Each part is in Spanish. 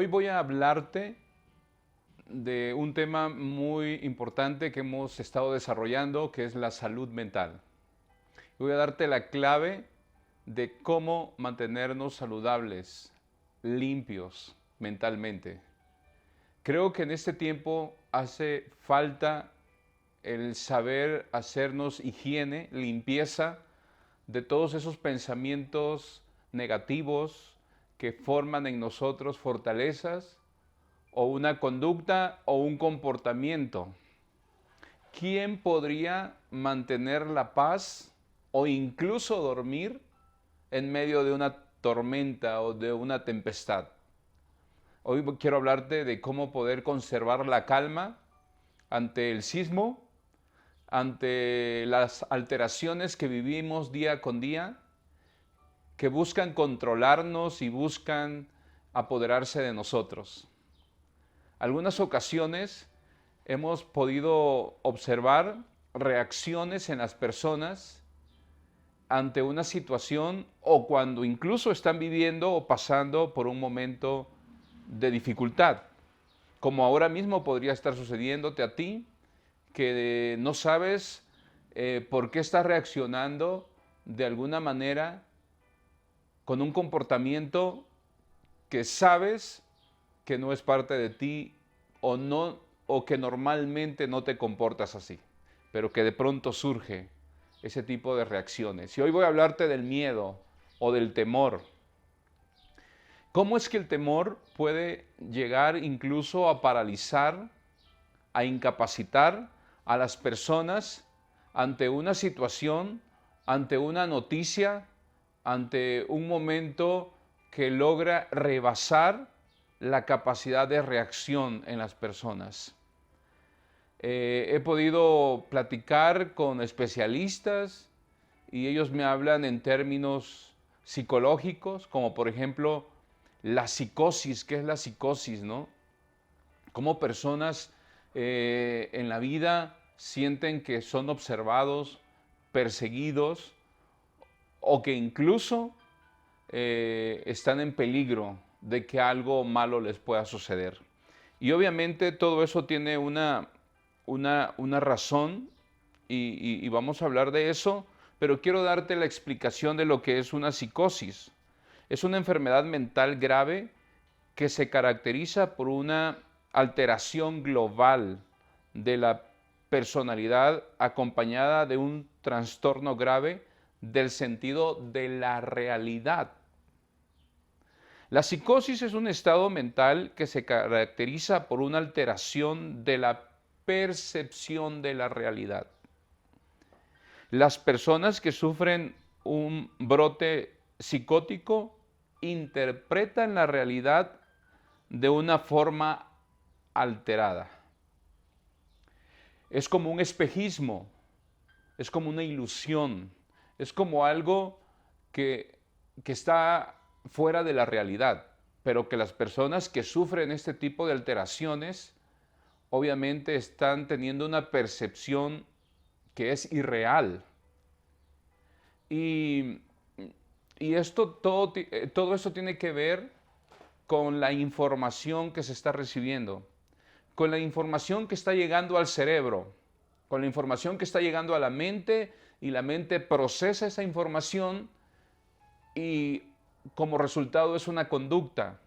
Hoy voy a hablarte de un tema muy importante que hemos estado desarrollando, que es la salud mental. Voy a darte la clave de cómo mantenernos saludables, limpios mentalmente. Creo que en este tiempo hace falta el saber hacernos higiene, limpieza de todos esos pensamientos negativos que forman en nosotros fortalezas o una conducta o un comportamiento. ¿Quién podría mantener la paz o incluso dormir en medio de una tormenta o de una tempestad? Hoy quiero hablarte de cómo poder conservar la calma ante el sismo, ante las alteraciones que vivimos día con día, que buscan controlarnos y buscan apoderarse de nosotros. Algunas ocasiones hemos podido observar reacciones en las personas ante una situación o cuando incluso están viviendo o pasando por un momento de dificultad, como ahora mismo podría estar sucediéndote a ti, que no sabes por qué estás reaccionando de alguna manera con un comportamiento que sabes que no es parte de ti o no, o que normalmente no te comportas así, pero que de pronto surge ese tipo de reacciones. Y hoy voy a hablarte del miedo o del temor. ¿Cómo es que el temor puede llegar incluso a paralizar, a incapacitar a las personas ante una situación, ante una noticia, ante un momento que logra rebasar la capacidad de reacción en las personas? He podido platicar con especialistas y ellos me hablan en términos psicológicos, como por ejemplo la psicosis. ¿Qué es la psicosis, no? Cómo personas en la vida sienten que son observados, perseguidos o que incluso están en peligro de que algo malo les pueda suceder. Y obviamente todo eso tiene una razón y vamos a hablar de eso, pero quiero darte la explicación de lo que es una psicosis. Es una enfermedad mental grave que se caracteriza por una alteración global de la personalidad acompañada de un trastorno grave del sentido de la realidad. La psicosis es un estado mental que se caracteriza por una alteración de la percepción de la realidad. Las personas que sufren un brote psicótico interpretan la realidad de una forma alterada. Es como un espejismo, es como una ilusión, es como algo que está fuera de la realidad, pero que las personas que sufren este tipo de alteraciones obviamente están teniendo una percepción que es irreal. Y, y todo esto tiene que ver con la información que se está recibiendo, con la información que está llegando al cerebro, con la información que está llegando a la mente, y la mente procesa esa información y como resultado es una conducta.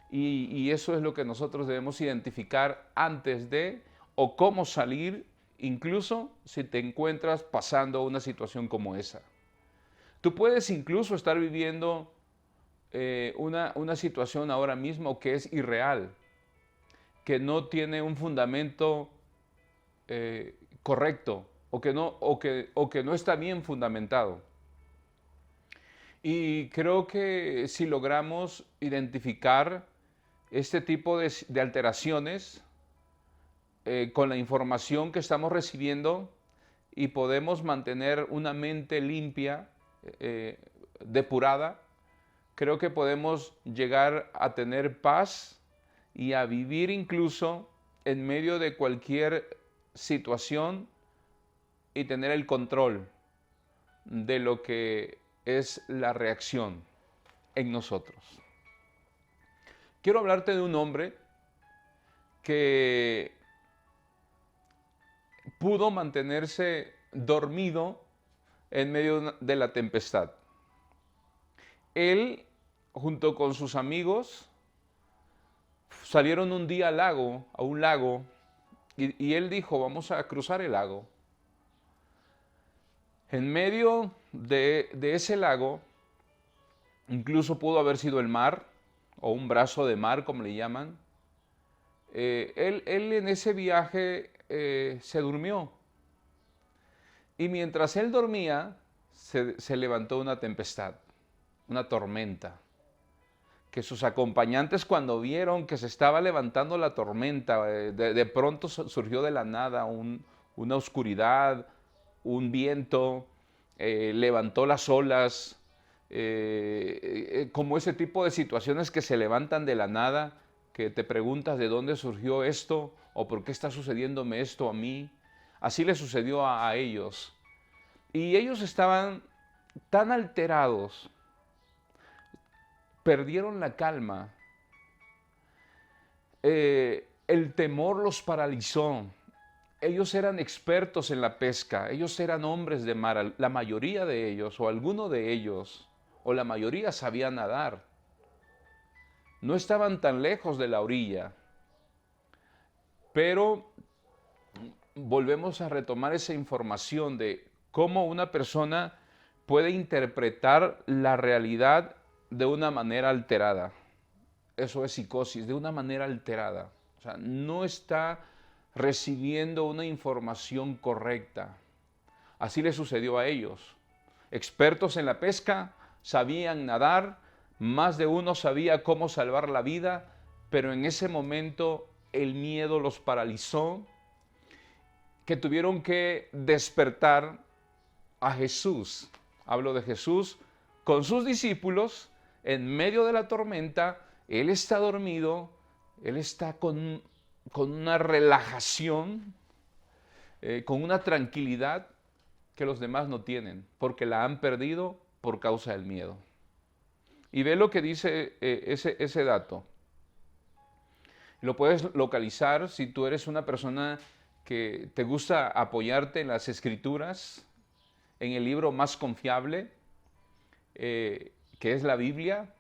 Y eso es lo que nosotros debemos identificar antes de o cómo salir, incluso si te encuentras pasando una situación como esa. Tú puedes incluso estar viviendo una situación ahora mismo que es irreal, que no tiene un fundamento correcto o que no está bien fundamentado. Y creo que si logramos identificar este tipo de alteraciones con la información que estamos recibiendo y podemos mantener una mente limpia, depurada, creo que podemos llegar a tener paz y a vivir incluso en medio de cualquier situación y tener el control de lo que es la reacción en nosotros. quiero hablarte de un hombre que pudo mantenerse dormido en medio de la tempestad. Él, junto con sus amigos, salieron un día a un lago, y él dijo, vamos a cruzar el lago. En medio de ese lago, incluso pudo haber sido el mar, o un brazo de mar, como le llaman. Él en ese viaje se durmió. Y mientras él dormía, se levantó una tempestad, una tormenta. Que sus acompañantes, cuando vieron que se estaba levantando la tormenta, de pronto surgió de la nada una oscuridad, un viento, levantó las olas, como ese tipo de situaciones que se levantan de la nada, que te preguntas de dónde surgió esto o por qué está sucediéndome esto a mí. Así le sucedió a ellos. Y ellos estaban tan alterados, perdieron la calma, el temor los paralizó. Ellos eran expertos en la pesca, ellos eran hombres de mar, la mayoría de ellos, o alguno de ellos, o la mayoría sabían nadar. No estaban tan lejos de la orilla, pero volvemos a retomar esa información de cómo una persona puede interpretar la realidad de una manera alterada. Eso es psicosis, de una manera alterada. O sea, no está recibiendo una información correcta. Así le sucedió a ellos. Expertos en la pesca, sabían nadar, más de uno sabía cómo salvar la vida, pero en ese momento el miedo los paralizó, que tuvieron que despertar a Jesús. Hablo de Jesús con sus discípulos en medio de la tormenta. Él está dormido, él está con una relajación, con una tranquilidad que los demás no tienen, porque la han perdido por causa del miedo. Y ve lo que dice ese dato. Lo puedes localizar si tú eres una persona que te gusta apoyarte en las Escrituras, en el libro más confiable, que es la Biblia.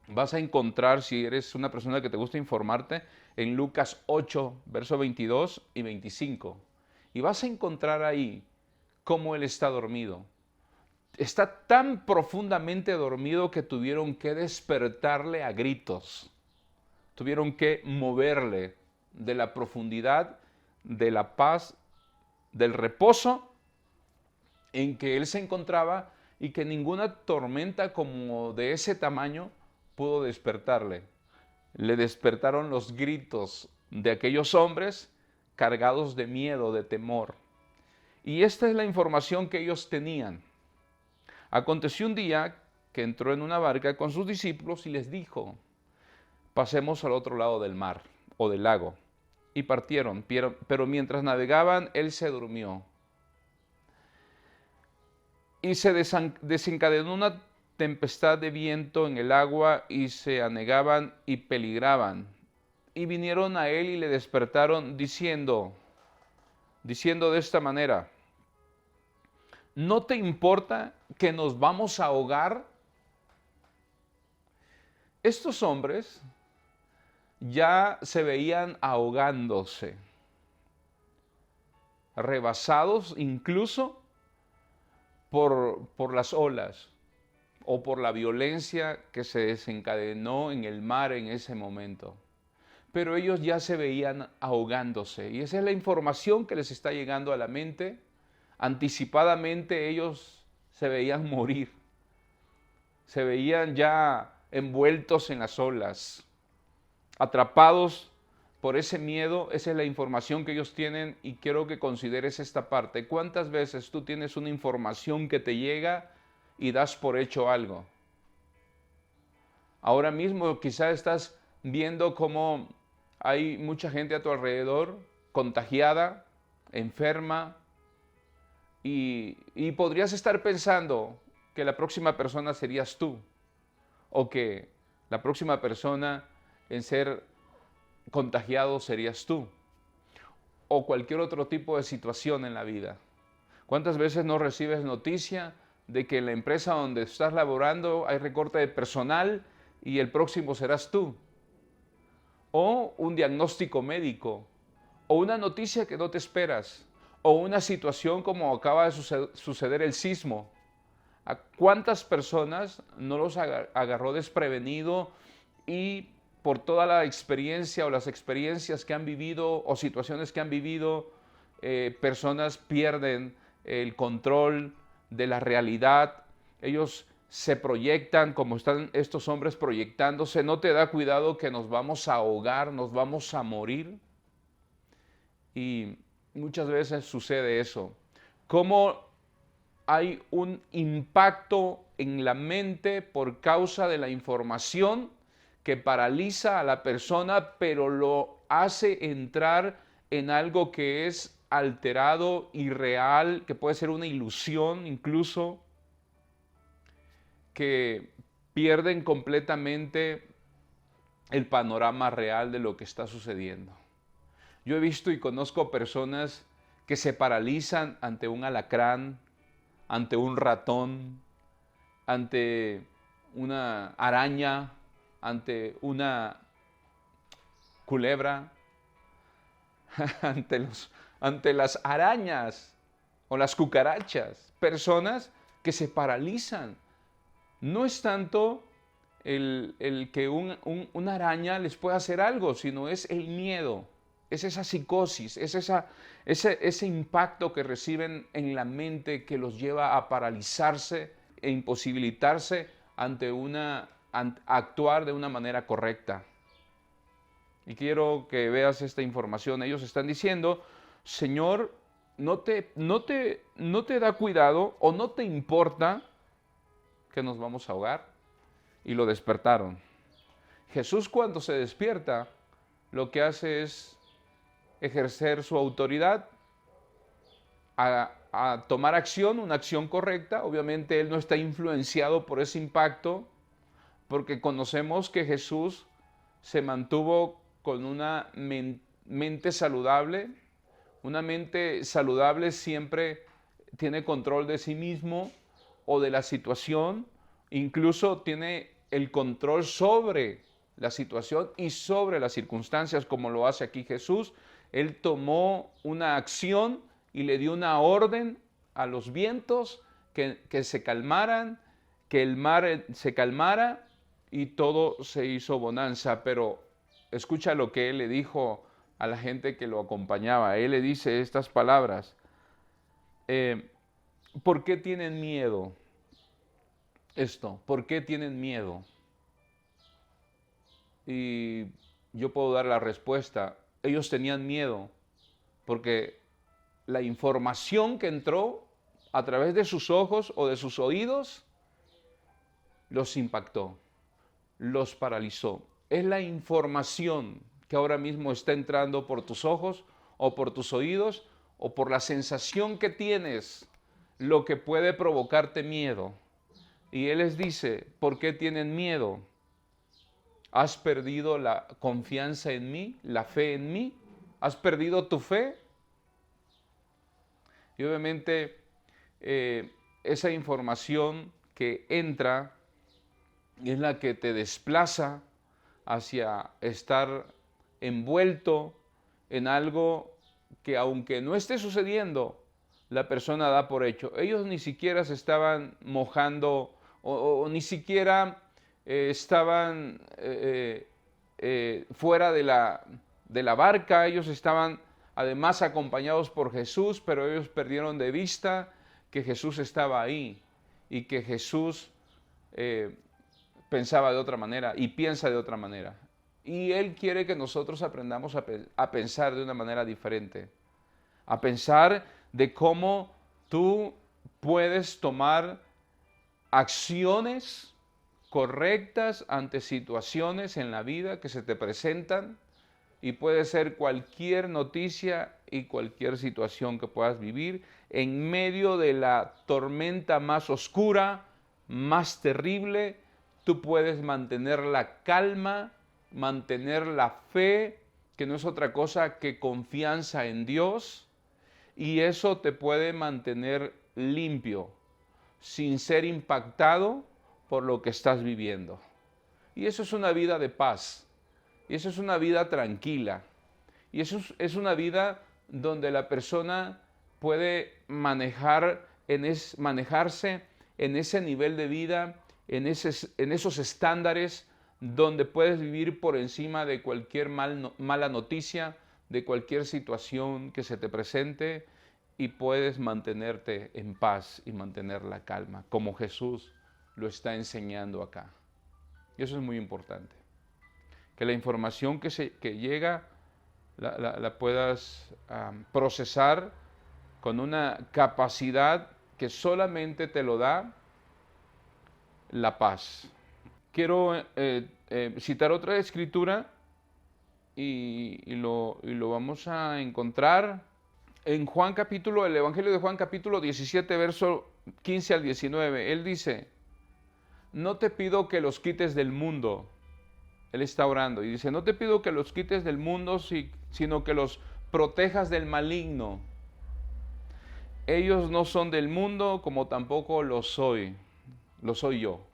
Vas a encontrar, si eres una persona que te gusta informarte, en Lucas 8, versos 22 y 25. Y vas a encontrar ahí cómo él está dormido. Está tan profundamente dormido que tuvieron que despertarle a gritos. Tuvieron que moverle de la profundidad, de la paz, del reposo en que él se encontraba, y que ninguna tormenta como de ese tamaño pudo despertarle. Le despertaron los gritos de aquellos hombres cargados de miedo, de temor. Y esta es la información que ellos tenían. Aconteció un día que entró en una barca con sus discípulos y les dijo, pasemos al otro lado del mar o del lago. Y partieron, pero mientras navegaban, él se durmió. Y se desencadenó una tempestad de viento en el agua, y se anegaban y peligraban. Y vinieron a él y le despertaron diciendo de esta manera, ¿no te importa que nos vamos a ahogar? Estos hombres ya se veían ahogándose, rebasados incluso por las olas o por la violencia que se desencadenó en el mar en ese momento. Pero ellos ya se veían ahogándose, y esa es la información que les está llegando a la mente. Anticipadamente ellos se veían morir, se veían ya envueltos en las olas, atrapados por ese miedo. Esa es la información que ellos tienen, y quiero que consideres esta parte. ¿Cuántas veces tú tienes una información que te llega y das por hecho algo? Ahora mismo quizás estás viendo cómo hay mucha gente a tu alrededor contagiada, enferma, y podrías estar pensando que la próxima persona serías tú, o que la próxima persona en ser contagiado serías tú, o cualquier otro tipo de situación en la vida. ¿Cuántas veces no recibes noticia de que en la empresa donde estás laborando hay recorte de personal y el próximo serás tú? O un diagnóstico médico, o una noticia que no te esperas, o una situación como acaba de suceder el sismo. ¿A cuántas personas no los agarró desprevenido y por toda la experiencia o las experiencias que han vivido o situaciones que han vivido, personas pierden el control de la realidad? Ellos se proyectan como están estos hombres proyectándose. ¿No te da cuidado que nos vamos a ahogar, nos vamos a morir? Y muchas veces sucede eso. ¿Cómo hay un impacto en la mente por causa de la información que paraliza a la persona, pero lo hace entrar en algo que es alterado, irreal, que puede ser una ilusión incluso, que pierden completamente el panorama real de lo que está sucediendo? Yo he visto y conozco personas que se paralizan ante un alacrán, ante un ratón, ante una araña, ante una culebra, ante las arañas o las cucarachas. Personas que se paralizan. No es tanto el que una araña les pueda hacer algo, sino es el miedo, es esa psicosis, es ese impacto que reciben en la mente que los lleva a paralizarse e imposibilitarse ante actuar de una manera correcta. Y quiero que veas esta información. Ellos están diciendo: Señor, no te da cuidado o no te importa que nos vamos a ahogar. Y lo despertaron. Jesús, cuando se despierta, lo que hace es ejercer su autoridad a tomar acción, una acción correcta. Obviamente Él no está influenciado por ese impacto, porque conocemos que Jesús se mantuvo con una mente saludable. Una mente saludable siempre tiene control de sí mismo o de la situación, incluso tiene el control sobre la situación y sobre las circunstancias, como lo hace aquí Jesús. Él tomó una acción y le dio una orden a los vientos que se calmaran, que el mar se calmara y todo se hizo bonanza. Pero escucha lo que él le dijo a la gente que lo acompañaba. Él le dice estas palabras: ¿por qué tienen miedo? ¿Por qué tienen miedo? Y yo puedo dar la respuesta. Ellos tenían miedo porque la información que entró a través de sus ojos o de sus oídos los impactó, los paralizó. Es la información que ahora mismo está entrando por tus ojos o por tus oídos o por la sensación que tienes, lo que puede provocarte miedo. Y Él les dice: ¿por qué tienen miedo? ¿Has perdido la confianza en mí, la fe en mí? ¿Has perdido tu fe? Y obviamente esa información que entra es la que te desplaza hacia estar envuelto en algo que, aunque no esté sucediendo, la persona da por hecho. Ellos ni siquiera se estaban mojando o ni siquiera estaban fuera de la barca. Ellos estaban además acompañados por Jesús, pero ellos perdieron de vista que Jesús estaba ahí y que Jesús pensaba de otra manera y piensa de otra manera. Y Él quiere que nosotros aprendamos a pensar de una manera diferente, a pensar de cómo tú puedes tomar acciones correctas ante situaciones en la vida que se te presentan, y puede ser cualquier noticia y cualquier situación que puedas vivir en medio de la tormenta más oscura, más terrible. Tú puedes mantener la calma mantener la fe, que no es otra cosa que confianza en Dios, y eso te puede mantener limpio, sin ser impactado por lo que estás viviendo. Y eso es una vida de paz, y eso es una vida tranquila, y eso es una vida donde la persona puede manejarse en ese nivel de vida, en esos estándares donde puedes vivir por encima de cualquier mala noticia, de cualquier situación que se te presente, y puedes mantenerte en paz y mantener la calma, como Jesús lo está enseñando acá. Y eso es muy importante. Que la información que llega la puedas procesar con una capacidad que solamente te lo da la paz. Quiero citar otra escritura y lo vamos a encontrar en el Evangelio de Juan capítulo 17, verso 15 al 19. Él dice, no te pido que los quites del mundo. Él está orando y dice, no te pido que los quites del mundo, sino que los protejas del maligno. Ellos no son del mundo, como tampoco lo soy yo.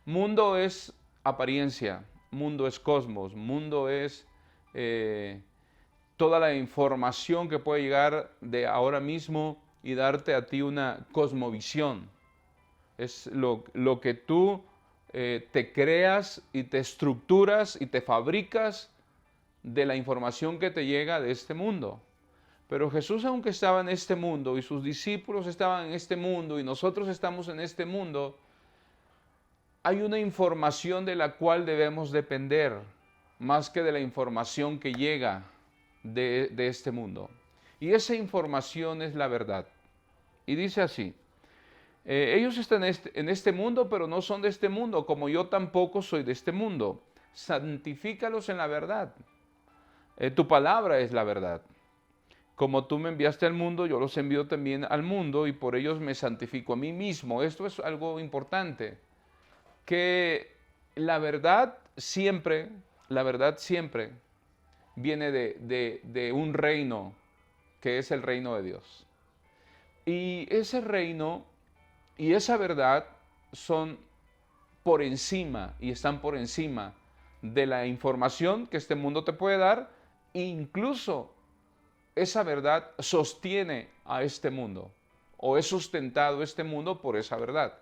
Mundo es apariencia, mundo es cosmos, mundo es toda la información que puede llegar de ahora mismo y darte a ti una cosmovisión. Es lo que tú te creas y te estructuras y te fabricas de la información que te llega de este mundo. Pero Jesús, aunque estaba en este mundo y sus discípulos estaban en este mundo y nosotros estamos en este mundo, hay una información de la cual debemos depender más que de la información que llega de este mundo. Y esa información es la verdad. Y dice así, ellos están en este mundo, pero no son de este mundo, como yo tampoco soy de este mundo. Santifícalos en la verdad. Tu palabra es la verdad. Como tú me enviaste al mundo, yo los envío también al mundo y por ellos me santifico a mí mismo. Esto es algo importante, que la verdad siempre viene de un reino, que es el reino de Dios. Y ese reino y esa verdad son por encima y están por encima de la información que este mundo te puede dar. Incluso esa verdad sostiene a este mundo, o es sustentado este mundo por esa verdad.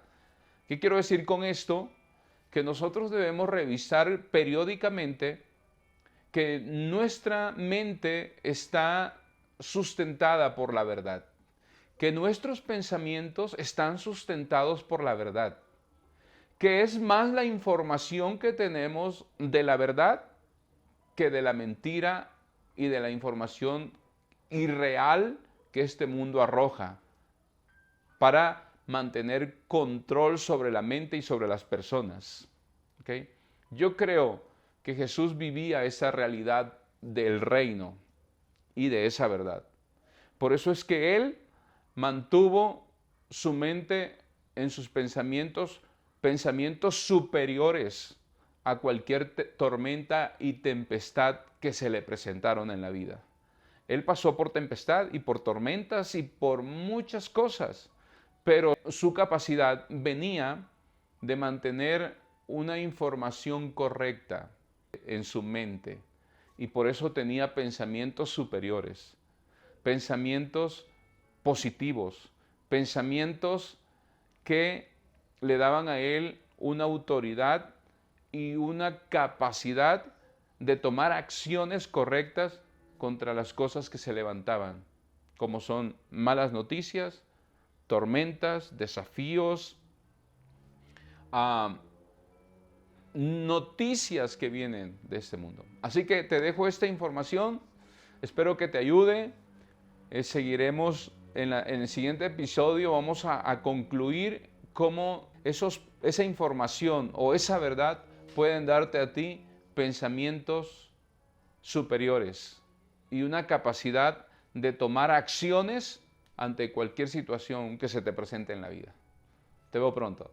¿Qué quiero decir con esto? Que nosotros debemos revisar periódicamente que nuestra mente está sustentada por la verdad, que nuestros pensamientos están sustentados por la verdad, que es más la información que tenemos de la verdad que de la mentira y de la información irreal que este mundo arroja para mantener control sobre la mente y sobre las personas. ¿Okay? Yo creo que Jesús vivía esa realidad del reino y de esa verdad. Por eso es que Él mantuvo su mente en sus pensamientos superiores a cualquier tormenta y tempestad que se le presentaron en la vida. Él pasó por tempestad y por tormentas y por muchas cosas, pero su capacidad venía de mantener una información correcta en su mente y por eso tenía pensamientos superiores, pensamientos positivos, pensamientos que le daban a él una autoridad y una capacidad de tomar acciones correctas contra las cosas que se levantaban, como son malas noticias, tormentas, desafíos, noticias que vienen de este mundo. Así que te dejo esta información, espero que te ayude. Seguiremos en el siguiente episodio, vamos a concluir cómo esa información o esa verdad pueden darte a ti pensamientos superiores y una capacidad de tomar acciones ante cualquier situación que se te presente en la vida. Te veo pronto.